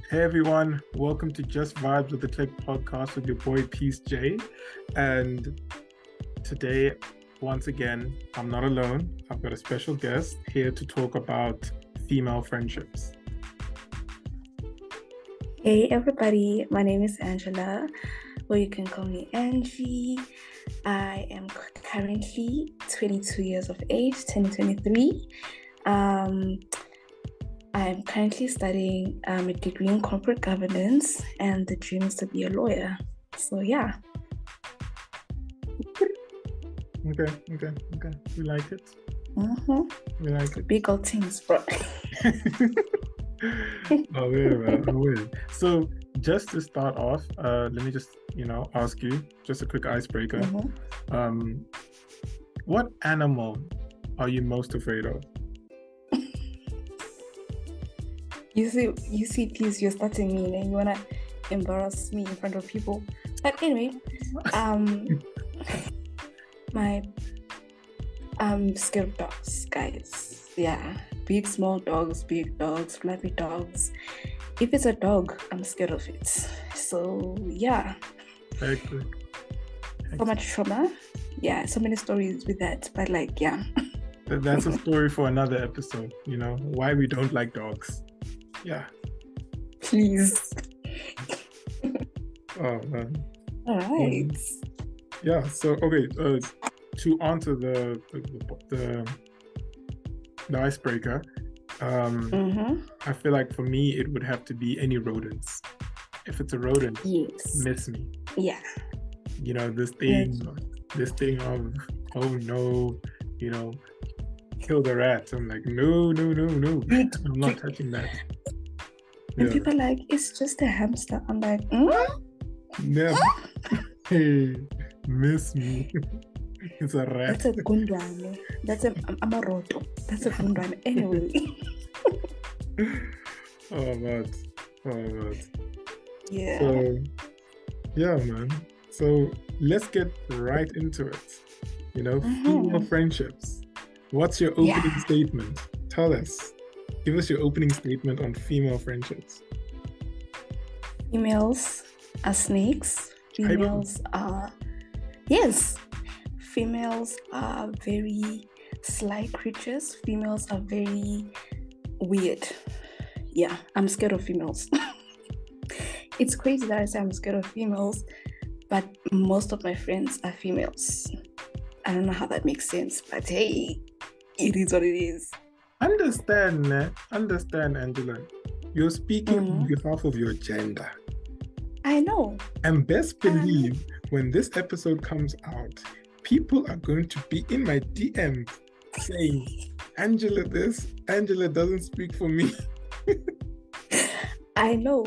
Hey everyone, welcome to Just Vibes with the Tech podcast with your boy Peace J. And today, once again, I'm not alone. I've got a special guest here to talk about female friendships. Hey everybody, my name is Angela, or you can call me Angie. I am currently 22 years of age, 2023. I'm currently studying a degree in corporate governance, and the dream is to be a lawyer. So yeah. Okay. We like it. We like it. Big old things, bro. Oh, man. So just to start off, let me just, ask you, just a quick icebreaker. What animal are you most afraid of? You see, Peace, you're starting me, and you wanna embarrass me in front of people. But anyway, I'm scared of dogs, guys. Yeah, big, small dogs, big dogs, fluffy dogs. If it's a dog, I'm scared of it. So yeah. Exactly. So much trauma. Yeah, so many stories with that. But yeah. That's a story for another episode. Why we don't like dogs. Yeah. Please. Oh man. All right. Yeah. So okay. To answer the icebreaker, I feel like for me it would have to be any rodents. If it's a rodent, yes, miss me. Yeah. This thing of no, kill the rat. I'm like no. I'm not touching that. And people are like, it's just a hamster. I'm like, never. Hey, miss me. It's a rat. That's a gundwane. That's a amaroto. That's a gundwane. Anyway. Oh god. Yeah. So, yeah, man. So let's get right into it. Female friendships. What's your opening statement? Tell us. Give us your opening statement on female friendships. Females are snakes. Females are... Yes. Females are very sly creatures. Females are very weird. Yeah, I'm scared of females. It's crazy that I say I'm scared of females, but most of my friends are females. I don't know how that makes sense, but hey, it is what it is. Understand, Angela. You're speaking on behalf of your gender. I know. And best believe when this episode comes out, people are going to be in my DM saying, Angela this, Angela doesn't speak for me. I know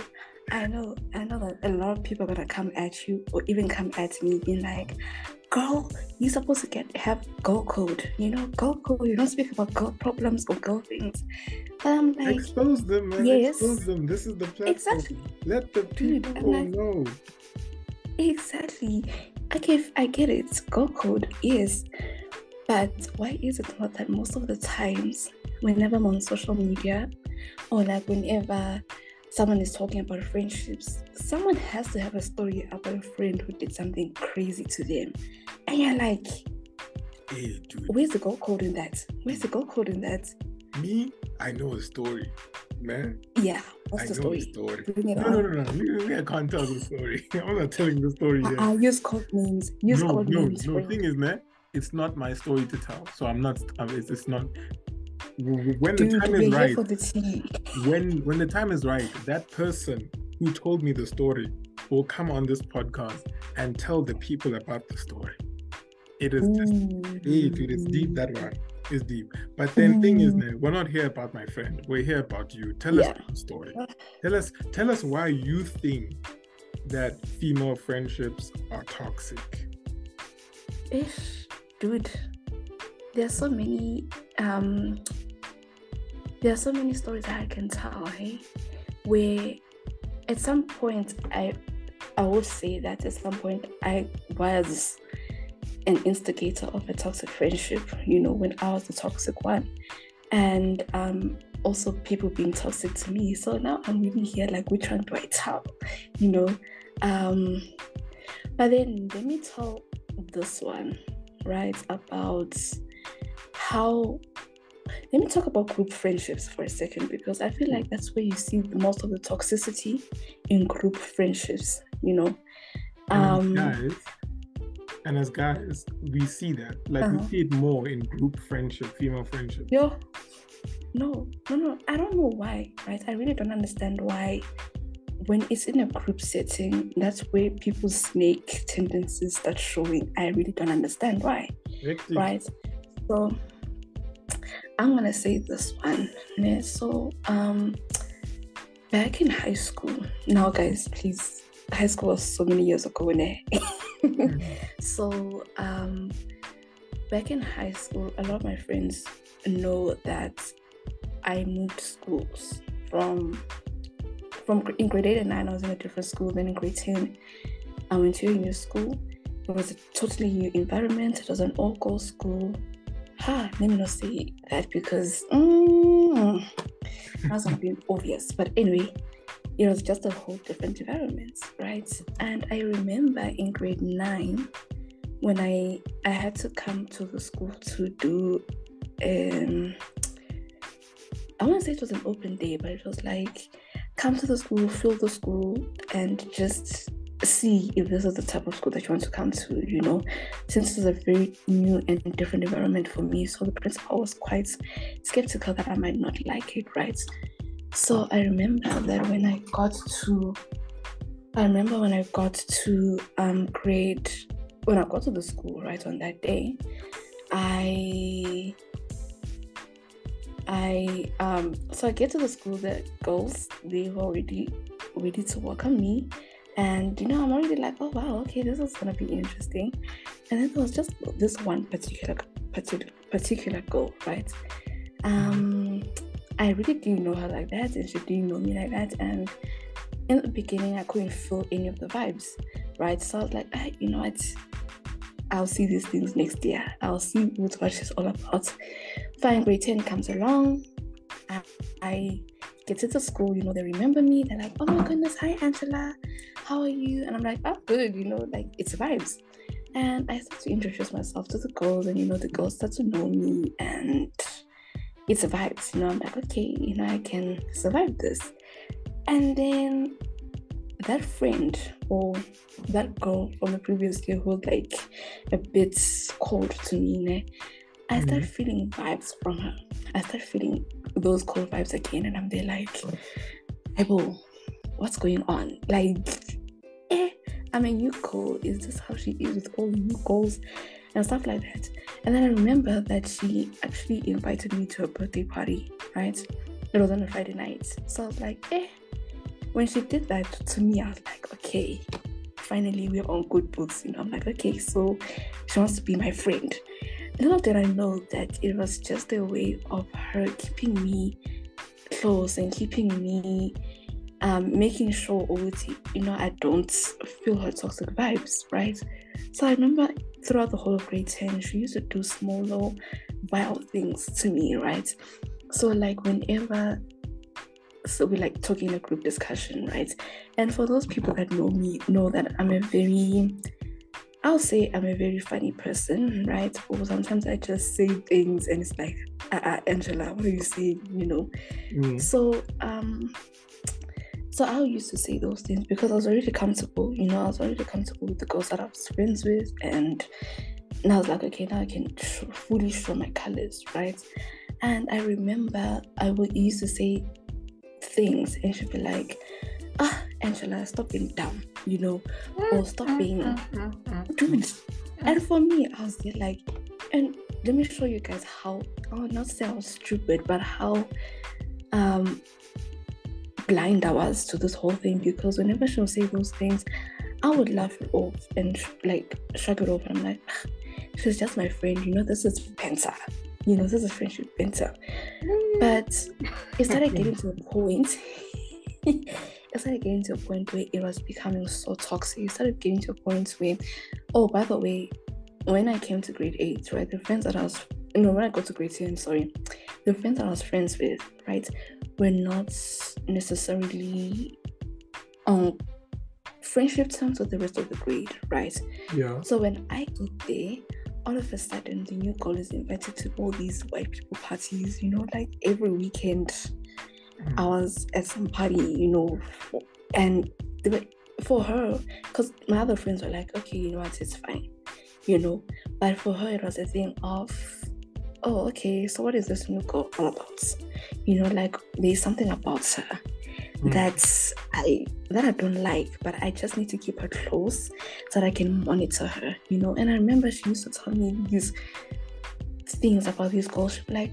that a lot of people are gonna come at you or even come at me being like, girl, you're supposed to have girl code. Girl code. You don't speak about girl problems or girl things. But I'm like, expose them, man. Yes. Expose them. This is the platform. Exactly. Let the people know. Exactly. Okay, I get it. Girl code is. But why is it not that most of the times, whenever I'm on social media or whenever someone is talking about friendships, someone has to have a story about a friend who did something crazy to them. And you're like, hey, dude, where's the girl code in that? Me, I know a story, man. Yeah, what's the story? Bring it on. I can't tell the story. I'm not telling the story yet. Use code names. No. The thing is, man, it's not my story to tell. So I'm not, it's not. When the time is right, when the time is right, that person who told me the story will come on this podcast and tell the people about the story. It is just, hey, dude, it's deep. That one is deep. But then thing is, we're not here about my friend. We're here about you. Tell us your story. Tell us why you think that female friendships are toxic. Dude, there's so many stories that I can tell, hey? Where at some point I would say that at some point I was an instigator of a toxic friendship, when I was the toxic one. And also people being toxic to me. So now I'm really here, like, which one do I tell? But then let me tell this one, right, about how. Let me talk about group friendships for a second, because I feel like that's where you see most of the toxicity in group friendships, And as guys, we see that. Like, we see it more in group friendship, female friendship. No. I don't know why, right? I really don't understand why. When it's in a group setting, that's where people's snake tendencies start showing. I really don't understand why, right? So I'm gonna say this one. So back in high school, now guys, please, high school was so many years ago. So back in high school, a lot of my friends know that I moved schools from in grade 8 and 9, I was in a different school. Then in grade 10, I went to a new school. It was a totally new environment. It was an all-girls school. Let me not say that because that's not being obvious. But anyway, it was just a whole different environment, right? And I remember in grade 9, when I had to come to the school to do, I want to say it was an open day, but it was like, come to the school, fill the school, and just see if this is the type of school that you want to come to, since it's a very new and different environment for me. So the principal was quite skeptical that I might not like it, right? So I remember that when I got to the school, right, on that day, so I get to the school, the girls, they were already ready to welcome me. And, I'm already like, oh, wow, okay, this is going to be interesting. And then there was just this one particular girl, right? I really didn't know her like that, and she didn't know me like that. And in the beginning, I couldn't feel any of the vibes, right? So I was like, you know what? I'll see these things next year. I'll see what she's all about. Fine, grade 10 comes along. I get to the school, they remember me. They're like, oh my goodness, hi Angela, how are you? And I'm like, oh good, like it's vibes. And I start to introduce myself to the girls, and the girls start to know me, and it's vibes. I'm like, okay, I can survive this. And then that friend or that girl from the previous year who was like a bit cold to me, I start feeling vibes from her. I start feeling those cold vibes again, and I'm there like, Ebo, what's going on? Like, I'm a new girl. Is this how she is with all new girls and stuff like that? And then I remember that she actually invited me to a birthday party, right? It was on a Friday night. So I was like, when she did that to me, I was like, okay, finally we're on good books. I'm like, okay, so she wants to be my friend. Little did I know that it was just a way of her keeping me close and keeping me, making sure I don't feel her toxic vibes, right? So I remember throughout the whole of grade 10, she used to do small little wild things to me, right? So like whenever, we like talking in a group discussion, right? And for those people that know me, know that I'll say I'm a very funny person, right? Or sometimes I just say things and it's like, Angela, what are you saying? So I used to say those things because I was already comfortable, I was already comfortable with the girls that I was friends with. And I was like, okay, now I can fully show my colors, right? And I remember I used to say things and she'd be like, Angela, stop being dumb, or stop being dude. And for me, I was there like, and let me show you guys how, I would not say I was stupid, but how blind I was to this whole thing, because whenever she'll say those things, I would laugh it off and like shrug it off. I'm like, she's just my friend, this is banter, this is friendship banter. But it started getting to a point where it was becoming so toxic. It started getting to a point where, oh, by the way, when I came to grade 8, right, the friends that when I got to grade 10, the friends that I was friends with, right, were not necessarily on friendship terms with the rest of the grade, right? Yeah. So when I got there, all of a sudden the new girl is invited to all these white people parties, like every weekend I was at some party, and for her, because my other friends were like, okay, you know what, it's fine, but for her it was a thing of, oh, okay, so what is this new girl all about? Like there's something about her that I don't like, but I just need to keep her close so that I can monitor her, And I remember she used to tell me these things about these girls. She'd be like,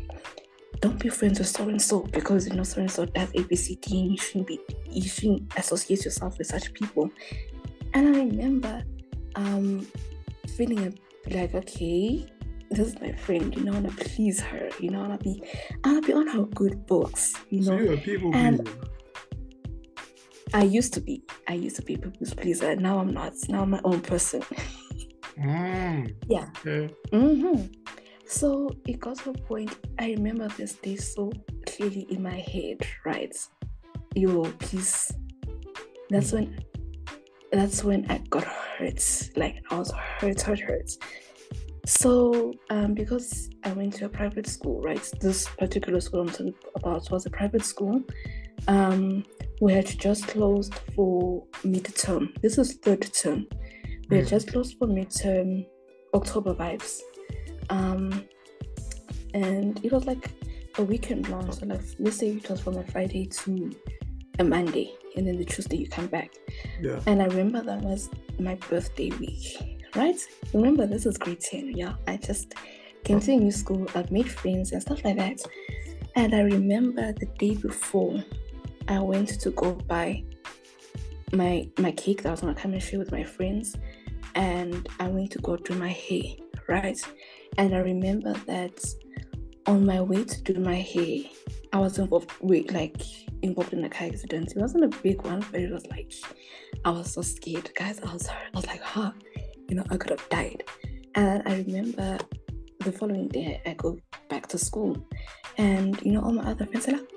don't be friends with so and so because so and so does ABCD and you shouldn't associate yourself with such people. And I remember feeling like, okay, this is my friend, I want to please her, I want to be on her good books, So you're a people and pleaser. I used to be a people's pleaser. Now I'm not. Now I'm my own person. Yeah. Okay. So it got to a point, I remember this day so clearly in my head, right? Please. That's when I got hurt. Like I was hurt. So because I went to a private school, right? This particular school I'm talking about was a private school. We had just closed for midterm. This is third term. We had just closed for midterm, October vibes. And it was like a weekend long. So like, let's say it was from a Friday to a Monday, and then the Tuesday you come back. Yeah. And I remember that was my birthday week, right? Remember, this is grade 10. Yeah, I just came to a new school. I've made friends and stuff like that. And I remember the day before, I went to go buy my cake that I was going to come and share with my friends, and I went to go do my hair, right? And I remember that on my way to do my hair, I was involved in a car accident. It wasn't a big one, but it was like, I was so scared, guys. I was like, I could have died. And I remember the following day, I go back to school, and all my other friends are like,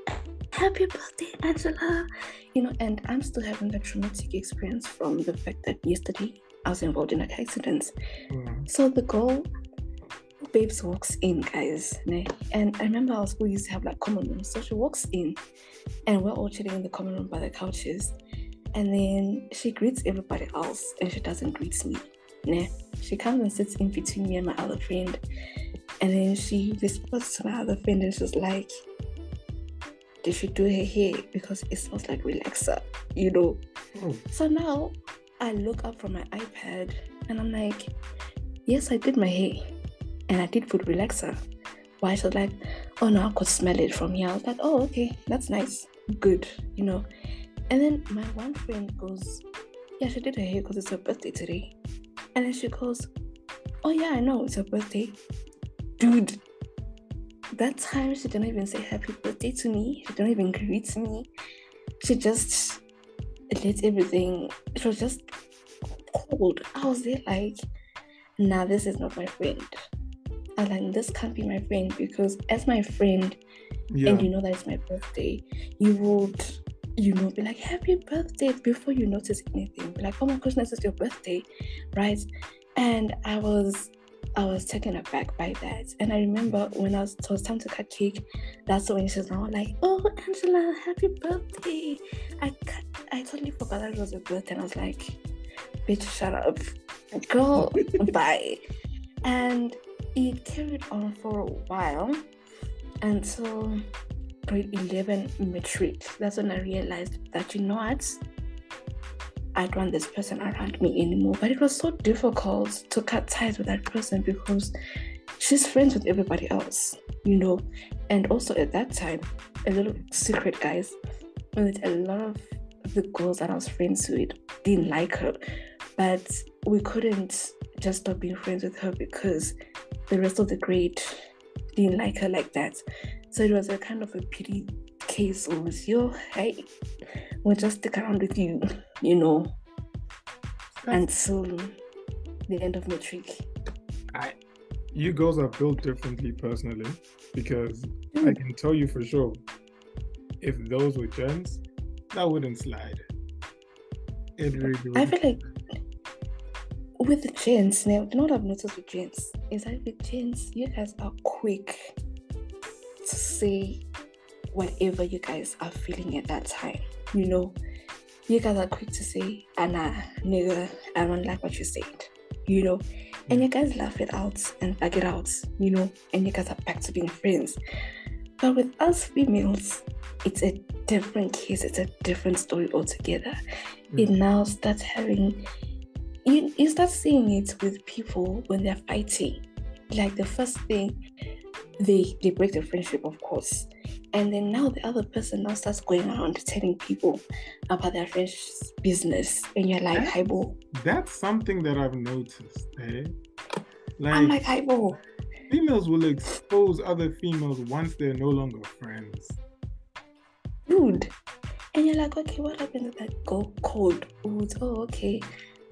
happy birthday, Angela, and I'm still having that traumatic experience from the fact that yesterday I was involved in a car accident. So the girl, babes, walks in, guys, and I remember our school used to have like common rooms, so she walks in and we're all chilling in the common room by the couches, and then she greets everybody else and she doesn't greet me. She comes and sits in between me and my other friend, and then she whispers to my other friend and she's like, did she do her hair? Because it smells like relaxer, So now I look up from my iPad and I'm like, yes, I did my hair and I did put relaxer. Why? She was like, oh no, I could smell it from here. I was like, oh, okay, that's nice, good, And then my one friend goes, yeah, she did her hair because it's her birthday today. And then she goes, oh yeah, I know, it's her birthday. Dude, that time she didn't even say happy birthday to me. She didn't even greet me. She just let everything. It was just cold. I was there like, nah, this is not my friend. I was like, this can't be my friend, because as my friend, and you know that it's my birthday, you would, be like, happy birthday before you notice anything. Be like, oh my goodness, it's your birthday, right? And I was taken aback by that. And I remember when it was time to cut cake, that's when she was now like, oh, Angela, happy birthday. I totally forgot that it was your birthday. And I was like, bitch, shut up. Girl, bye. And it carried on for a while until grade 11 matric. That's when I realized that, you know what? I don't want this person around me anymore. But it was so difficult to cut ties with that person because she's friends with everybody else, And also at that time, a little secret, guys, a lot of the girls that I was friends with didn't like her. But we couldn't just stop being friends with her because the rest of the grade didn't like her like that. So it was a kind of a pity case of, hey, we'll just stick around with you, until the end of matric. You girls are built differently personally, because I can tell you for sure, if those were gents, that wouldn't slide. It really wouldn't. I feel like with the gents, now, you know what I've noticed with gents is that with gents, you guys are quick to say whatever you guys are feeling at that time. You know, you guys are quick to say, "Anna, nigga, I don't like what you said." You know, and you guys laugh it out and bag it out. You know, and you guys are back to being friends. But with us females, it's a different case. It's a different story altogether. It now starts having. You start seeing it with people when they're fighting. Like the first thing, they break the friendship, of course. And then now the other person now starts going around telling people about their friend's business. And you're like, highball. That's something that I've noticed, eh? I'm like, highball. Females will expose other females once they're no longer friends. Dude. And you're like, okay, what happened to that cold? Oh, okay.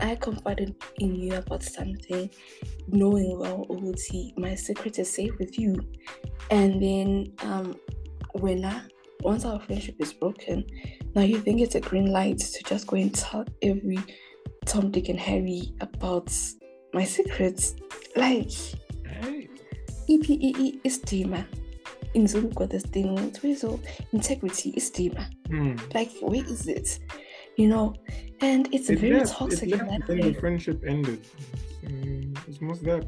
I confided in you about something, knowing well, my secret is safe with you. And then once our friendship is broken, now you think it's a green light to just go and tell every Tom, Dick, and Harry about my secrets. Like, EPEE is steamer. In Zoom got this thing, so integrity is steamer. Like, where is it? You know, and it's very toxic. When the friendship ended, it's most that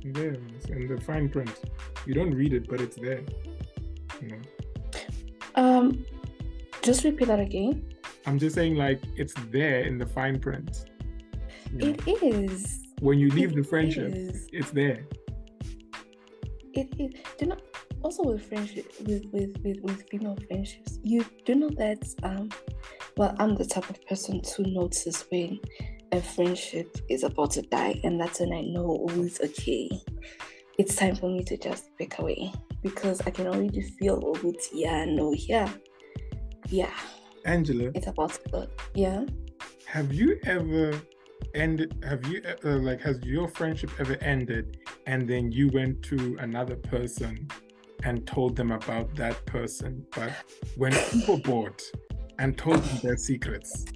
there in the fine print. You don't read it, but it's there. You know. Just repeat that again. I'm just saying, like, it's there in the fine print. It is. When you leave the friendship, it's there. It is. Do not. Also with friendship, with female friendships, you do know that well, I'm the type of person to notice when a friendship is about to die, and that's when I know, it's okay. It's time for me to just back away, because I can already feel, yeah. Angela, it's about to go. Yeah. Have you ever ended? Has your friendship ever ended, and then you went to another person and told them about that person, but when people bought and told them their secrets?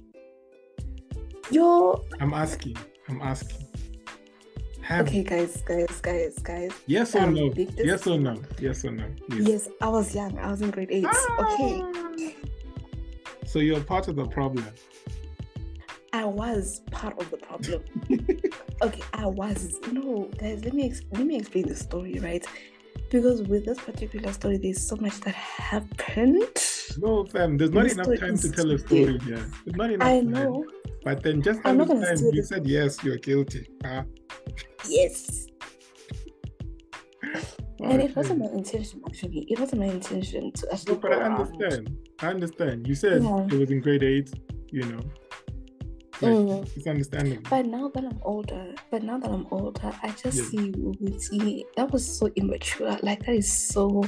I'm asking. Okay, guys. Yes or no? Yes or no? Yes or no? Please. Yes, I was young. I was in grade 8. Okay. So you're part of the problem. I was part of the problem. Okay, I was. No, guys, let me explain the story, right? Because with this particular story, there's so much that happened. No, fam, there's not enough time to tell a story here. There's not enough time. I know. But then just at the time, you said, yes, you're guilty. Yes. And it wasn't my intention, actually. It wasn't my intention to actually. No, but I understand. You said it was in grade 8, you know. It's understandable. But now that I'm older, I just see with me, that was so immature. Like, that is so.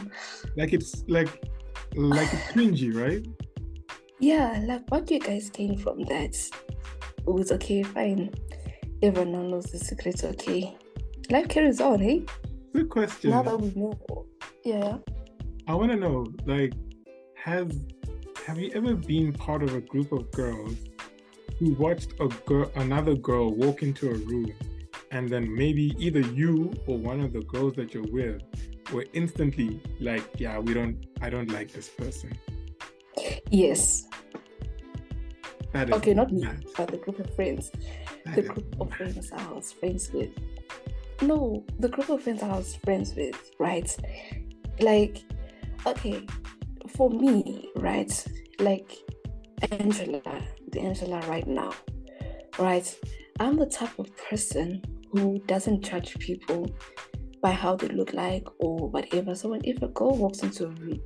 Like it's cringy, right? Yeah, like, what do you guys gain from that? It was okay, fine. Everyone knows the secret, okay. Life carries on, hey? Good question. Now that we know. Yeah. I want to know, like, have you ever been part of a group of girls who watched another girl walk into a room, and then maybe either you or one of the girls that you're with were instantly like, yeah, I don't like this person? Yes. That is okay, not me, but the group of friends. The group of friends I was friends with. No, the group of friends I was friends with, right? Like, okay, for me, right? Like, the Angela right now, right? I'm the type of person who doesn't judge people by how they look like or whatever. So if a girl walks into a room,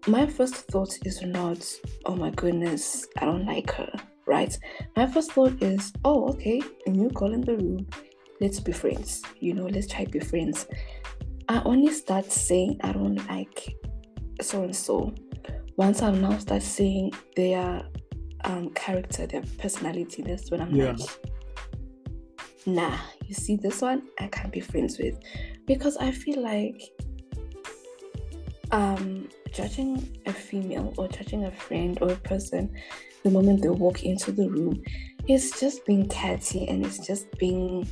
my first thought is not, oh my goodness, I don't like her, right? My first thought is, oh, okay, a new girl in the room, let's be friends, let's try to be friends. I only start saying I don't like so and so once I've now started seeing their character, their personality. That's when I'm like, nah, you see this one, I can't be friends with. Because I feel like judging a female or judging a friend or a person the moment they walk into the room is just being catty, and it's just being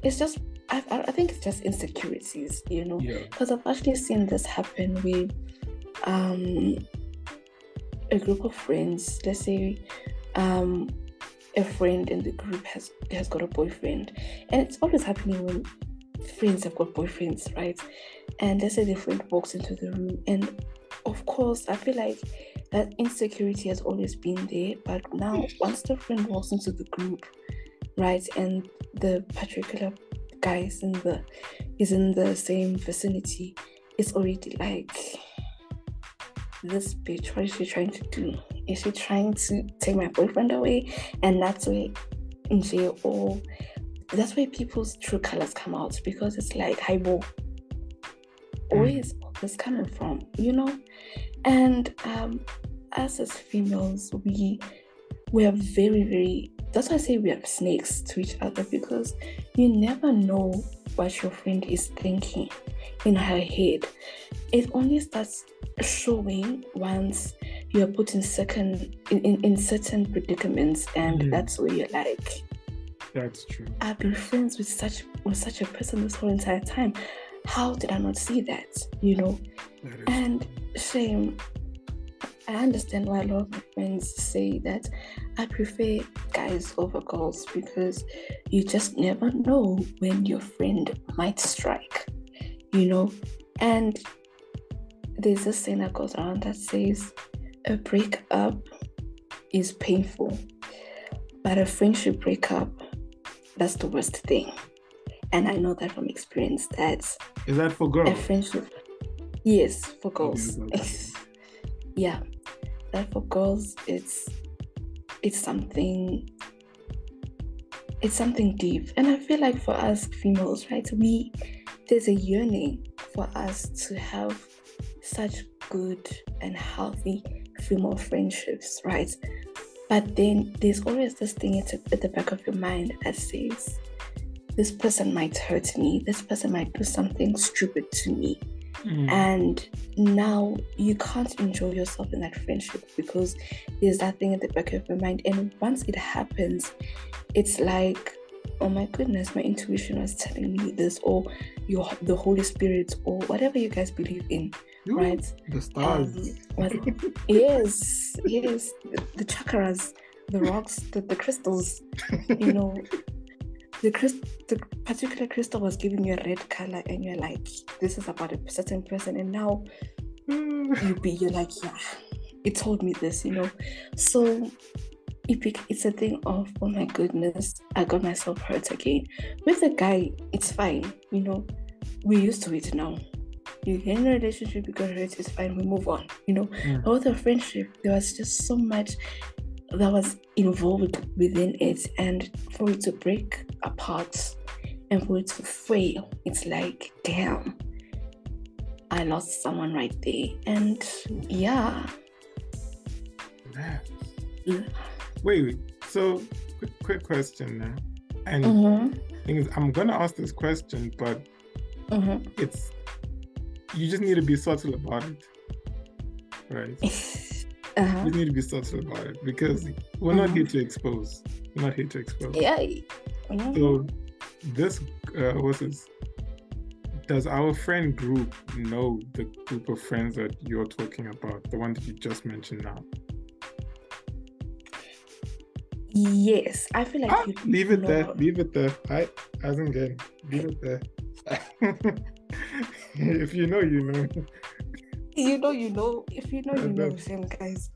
it's just I think it's just insecurities, because I've actually seen this happen with a group of friends. Let's say a friend in the group has got a boyfriend, and it's always happening when friends have got boyfriends, right? And let's say the friend walks into the room, and of course I feel like that insecurity has always been there, but now once the friend walks into the group, right, and the particular guy is in the same vicinity, it's already like, this bitch, what is she trying to do? Is she trying to take my boyfriend away? And that's where in jail, or that's where people's true colors come out, because it's like, hi bo, where is all this coming from, And us as females, we are very, very, that's why I say we are snakes to each other, because you never know what your friend is thinking in her head. It only starts showing once you are put in certain predicaments, and that's where you're like, that's true. I've been friends with such a person this whole entire time. How did I not see that? And shame. I understand why a lot of my friends say that I prefer guys over girls, because you just never know when your friend might strike, And there's this saying that goes around that says, a breakup is painful, but a friendship breakup, that's the worst thing. And I know that from experience. Is that for girls? A friendship. Yes, for girls. Yeah. That for girls, it's something deep. And I feel like for us females, right, there's a yearning for us to have such good and healthy female friendships, right? But then there's always this thing at the back of your mind that says, this person might hurt me, this person might do something stupid to me. And now you can't enjoy yourself in that friendship, because there's that thing at the back of your mind. And once it happens, it's like, oh my goodness, my intuition was telling me this, or the Holy Spirit, or whatever you guys believe in, right? The stars. Yes, the chakras, the rocks, the crystals, The particular crystal was giving you a red color, and you're like, this is about a certain person, and now you're like, yeah, it told me this, So it's a thing of, oh my goodness, I got myself hurt again. With the guy, it's fine, we're used to it now. You're in a relationship, you got hurt, it's fine, we move on, But with a friendship, there was just so much that was involved within it, and for it to break apart and for it to fail, it's like, damn, I lost someone right there. And yeah. Wait, so quick question now, and I'm gonna ask this question, but it's, you just need to be subtle about it, right? You need to be subtle about it, because we're not here to expose. We're not here to expose. Yeah. So this, does our friend group know the group of friends that you're talking about, the one that you just mentioned now? Yes, I feel like leave it there. Leave it there. Leave it there. If you know, you know. If you know, same guys.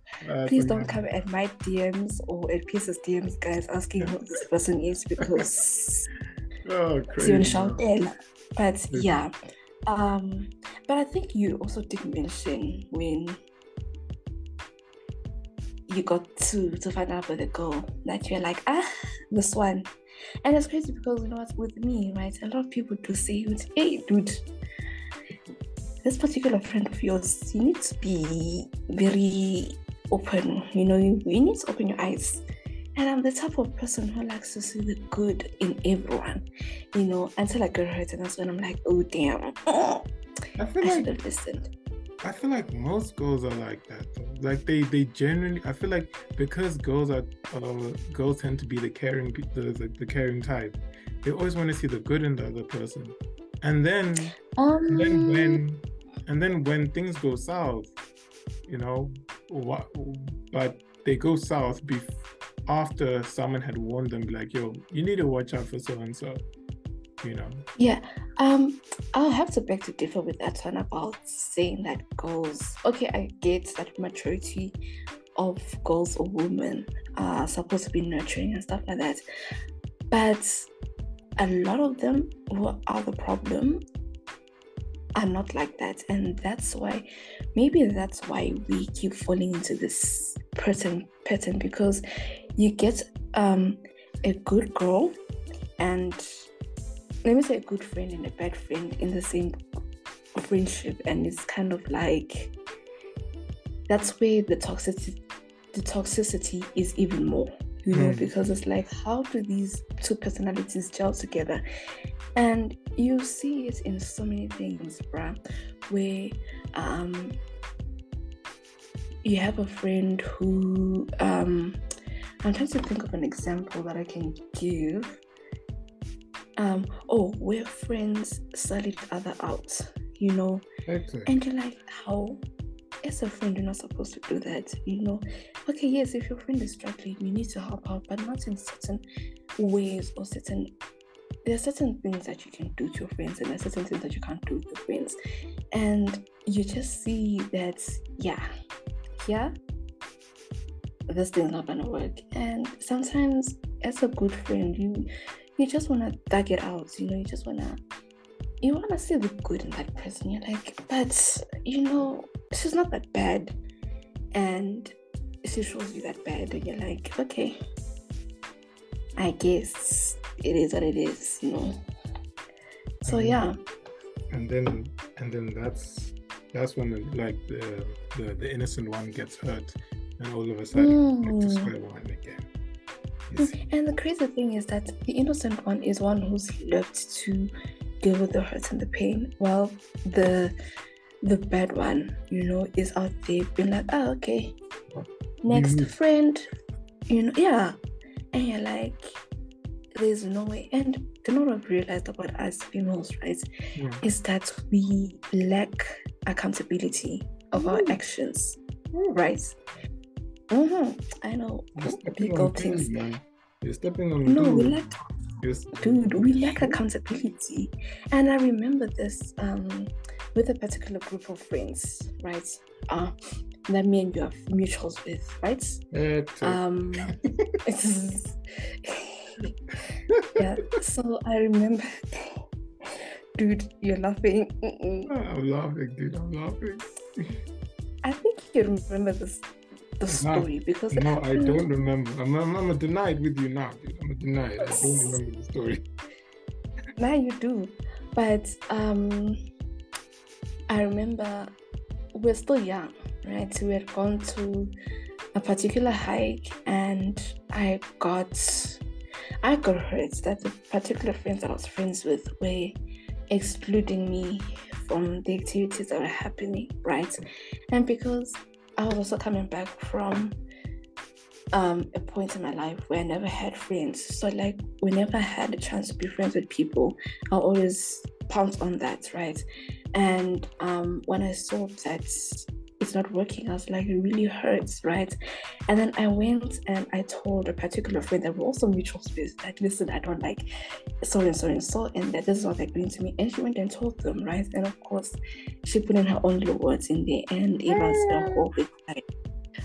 Please don't come at my DMs or at Peace's DMs, guys, asking who this person is, because crazy. But yeah. But I think you also did mention when you got to find out about the girl that you're like, this one. And it's crazy because, you know what, with me, right, a lot of people do say, hey, dude, this particular friend of yours, you need to be very open, you need to open your eyes And I'm the type of person who likes to see the good in everyone, you know, until I get hurt. And that's when I'm like, oh, damn. I should have listened. I feel like most girls are like that though. Like they genuinely. I feel like because girls tend to be the caring type. They always want to see the good in the other person, and then when things go south, you know, but they go south after someone had warned them, like, yo, you need to watch out for so and so. You know. Yeah. I'll have to beg to differ with that one about saying that girls. Okay, I get that majority of girls or women are supposed to be nurturing and stuff like that, but a lot of them who are the problem are not like that, and maybe that's why we keep falling into this pattern because you get a good girl and, let me say, a good friend and a bad friend in the same friendship, and it's kind of like that's where the toxicity is even more, you know, because it's like, how do these two personalities gel together? And you see it in so many things, bruh, where you have a friend who I'm trying to think of an example that I can give. Where friends sell each other out, you know. Okay. And you're like, how? As a friend, you're not supposed to do that, you know. Okay, yes, if your friend is struggling, you need to help out, but not in certain ways or there are certain things that you can do to your friends, and there are certain things that you can't do to your friends. And you just see that, this thing's not gonna work. And sometimes, as a good friend, you just want to dug it out, you know, you want to see the good in that person. You're like, but, you know, she's not that bad. And she shows you that bad, and you're like, okay, I guess it is what it is, you know. So yeah. And then that's when the innocent one gets hurt, and all of a sudden back to square one again. And the crazy thing is that the innocent one is one who's left to deal with the hurt and the pain, while the bad one, you know, is out there being like, oh, okay, next friend, you know, yeah. And you're like, there's no way. And the know what I've realized about us females, right, is that we lack accountability of our actions, right? I know. Legal things. You're stepping on the we lack accountability. And I remember this with a particular group of friends, right? That me and you have mutuals with, right? Yeah. So I remember, dude, you're laughing. I'm laughing, dude. I'm laughing. I think you remember the story because no, I don't remember. I'm a denied with you now, dude. I'm a denied. I don't remember the story. Now you do, but I remember we're still young, right? We had gone to a particular hike, and I got hurt that the particular friends that I was friends with were excluding me from the activities that were happening, right? And because I was also coming back from a point in my life where I never had friends. So like whenever I had a chance to be friends with people, I always pounced on that, right? And when I saw that it's not working, I was like, it really hurts, right? And then I went and I told a particular friend that we're also mutual space, like, listen, I don't like so and that this is what they're doing to me. And she went and told them, right? And of course, she put in her own little words in there, and it was a whole big fight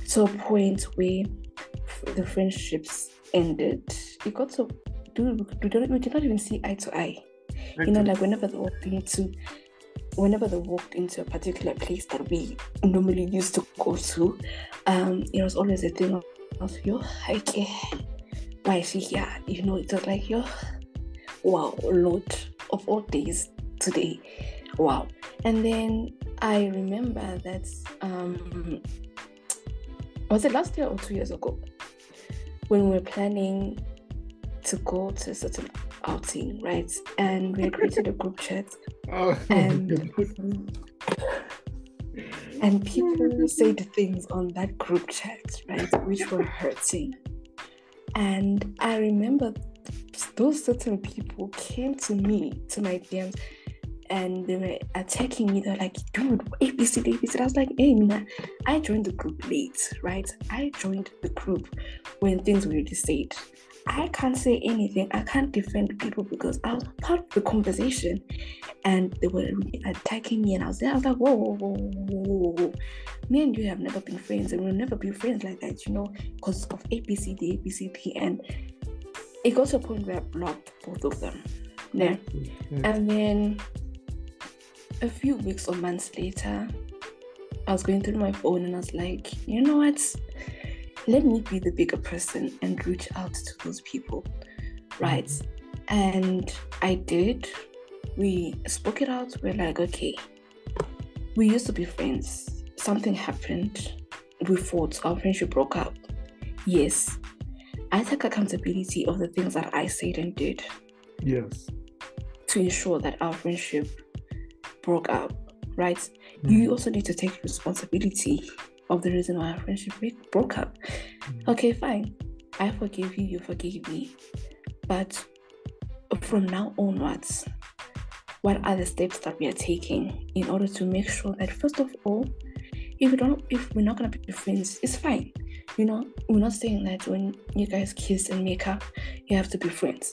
to a point where the friendships ended. It got to, we did not even see eye to eye. You know, like whenever they walked into a particular place that we normally used to go to, it was always a thing of yo, okay, why is she here? You know, it was like, yo, wow, Lord of all days today, wow. And then I remember that was it last year or 2 years ago when we were planning to go to a certain outing, right? And we had created a group chat, and people said things on that group chat, right, which were hurting. And I remember those certain people came to me, to my DMs, and they were attacking me. They're like, dude, ABC. I was like, hey, Mina, I joined the group late, right? I joined the group when things were already said. I can't say anything. I can't defend people because I was part of the conversation. And they were really attacking me. And I was like, whoa. Me and you have never been friends, and we'll never be friends like that, because of ABCD. And it got to a point where I blocked both of them. Yeah. And then a few weeks or months later, I was going through my phone and I was like, you know what? Let me be the bigger person and reach out to those people, right? And I did. We spoke it out. We're like, okay, we used to be friends. Something happened. We fought. Our friendship broke up. Yes. I take accountability of the things that I said and did. Yes. To ensure that our friendship broke up, right? You also need to take responsibility of the reason why our friendship broke up. Okay, fine. I forgive you, you forgive me. But from now onwards, what are the steps that we are taking in order to make sure that, first of all, if we're not going to be friends, it's fine. We're not saying that when you guys kiss and make up, you have to be friends,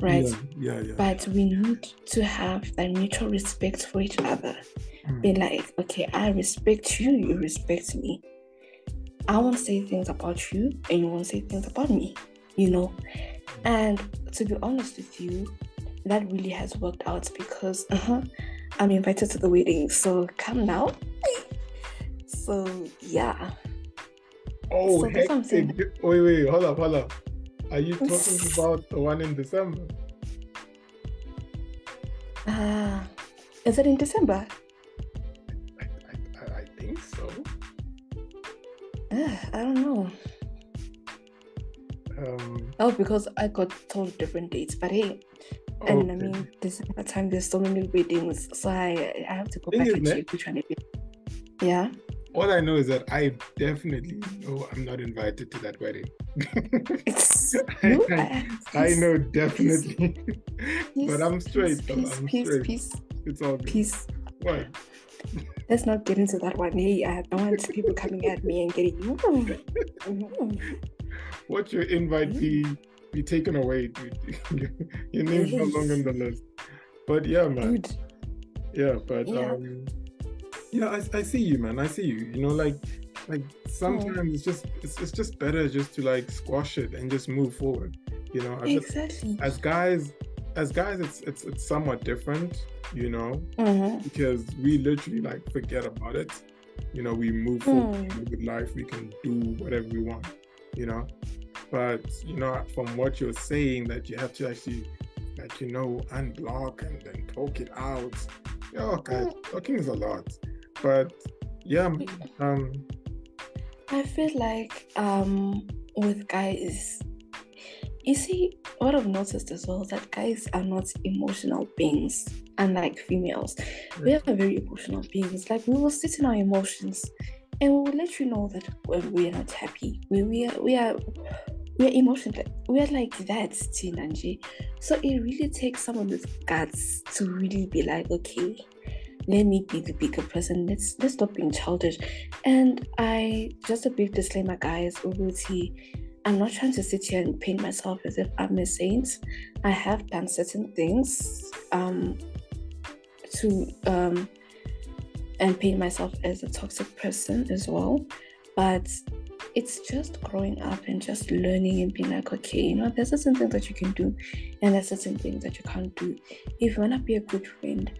right? Yeah. But we need to have that mutual respect for each other. Be like, okay, I respect you, you respect me. I won't say things about you, and you won't say things about me, And to be honest with you, that really has worked out because I'm invited to the wedding, so come now. So yeah. Oh, so hectic. Wait, hold up. Are you talking about the one in December? Is it in December? I think so. I don't know. Because I got told different dates, but hey, and I mean, December time, there's so many weddings, so I have to go back and check which one it is. Yeah. All I know is that I definitely know I'm not invited to that wedding. I know definitely. But I'm straight. Peace. It's all good. Peace. What? Let's not get into that one. Hey, I don't want people coming at me and getting Watch your invite be taken away, dude. Your name's no longer on the list. But yeah, man. Dude. Yeah, but I see you, man. I see you. Like sometimes it's just better just to like squash it and just move forward. Exactly. As guys, it's somewhat different, because we literally like forget about it. We move forward with life. We can do whatever we want. But from what you're saying, that you have to actually unblock and then talk it out. Okay, talking is a lot. But yeah, I feel like with guys, you see, what I've noticed as well is that guys are not emotional beings, unlike females. We are very emotional beings. Like, we will sit in our emotions and we will let you know that when we are not happy, we are emotional. We are like that, Tinanji. So it really takes someone with guts to really be like, okay, let me be the bigger person. Let's stop being childish. And just a big disclaimer, guys, I'm not trying to sit here and paint myself as if I'm a saint. I have done certain things and paint myself as a toxic person as well. But it's just growing up and just learning and being like, okay, there's certain things that you can do and there's certain things that you can't do. If you want to be a good friend,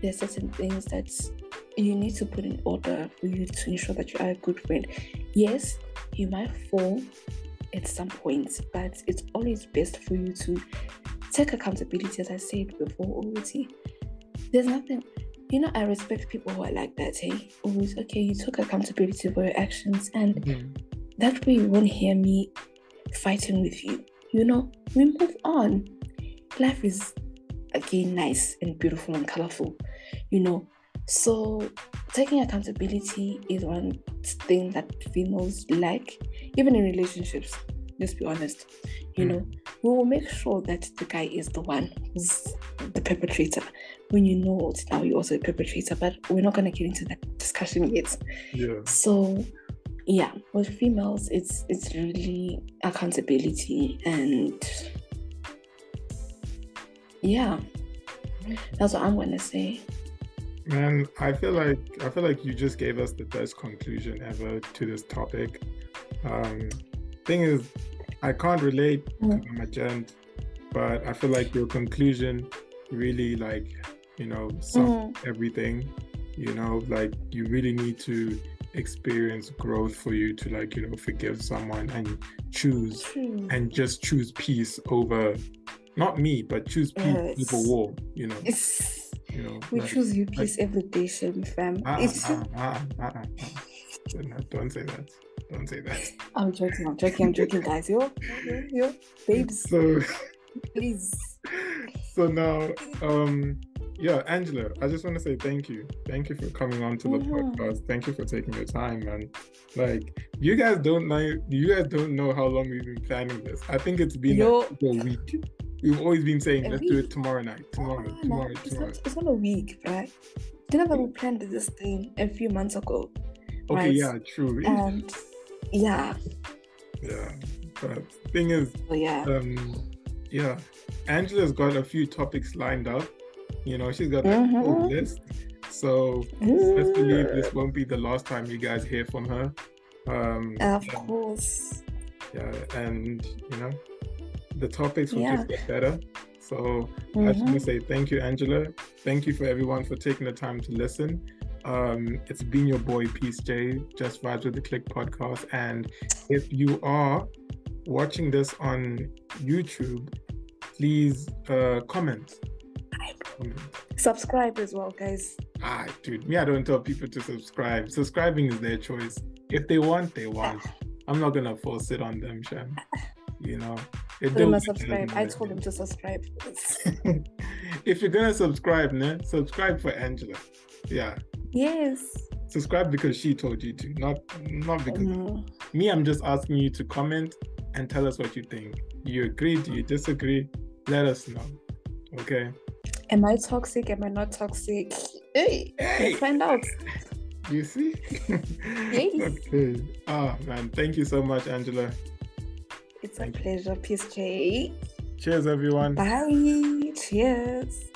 there's certain things that you need to put in order for you to ensure that you are a good friend. Yes, you might fall at some points, but it's always best for you to take accountability, as I said before already. There's nothing, I respect people who are like that, hey? Always, okay, you took accountability for your actions, and that way you won't hear me fighting with you. We move on. Life is again nice and beautiful and colorful. So taking accountability is one thing that females like, even in relationships. Just be honest. We will make sure that the guy is the one who's the perpetrator. When now you're also a perpetrator, but we're not going to get into that discussion yet. Yeah. So, yeah, with females, it's really accountability, and yeah, that's what I'm going to say. Man, I feel like you just gave us the best conclusion ever to this topic. Thing is, I can't relate because I'm a gent, but I feel like your conclusion really sums everything. Like you really need to experience growth for you to forgive someone and choose and just choose peace over not me, but choose peace over war. We choose you peace every day, Shelby fam. Don't say that. Don't say that. I'm joking, guys. Yo, babes. So, please. So now, Angela, I just want to say thank you. Thank you for coming on to the podcast. Thank you for taking your time, man. Like, you guys don't know how long we've been planning this. I think it's been a week. We've always been saying, let's do it tomorrow night. Tomorrow. It's not a week, right? Didn't we planned this thing a few months ago? Okay, right? Yeah, true. And yeah. But thing is, Angela's got a few topics lined up. She's got a whole list. So let's believe this won't be the last time you guys hear from her. Of course. Yeah, and the topics will just get better. So I just want to say thank you, Angela. Thank you for everyone for taking the time to listen. It's been your boy Peace J, Just Vibes with the Click podcast. And if you are watching this on YouTube, please comment. Subscribe as well, guys. Dude, I don't tell people to subscribe. Subscribing is their choice. If they want, they want. I'm not gonna force it on them, Shan. They must subscribe. I told them to subscribe. If you're gonna subscribe, subscribe for Angela. Yeah. Yes. Subscribe because she told you to, not because me. I'm just asking you to comment and tell us what you think. Do you agree? Do you disagree? Let us know. Okay. Am I toxic? Am I not toxic? Hey. Let's find out. You see? Yes. Okay. Man, thank you so much, Angela. It's a pleasure. Peace, Jay. Cheers, everyone. Bye. Cheers.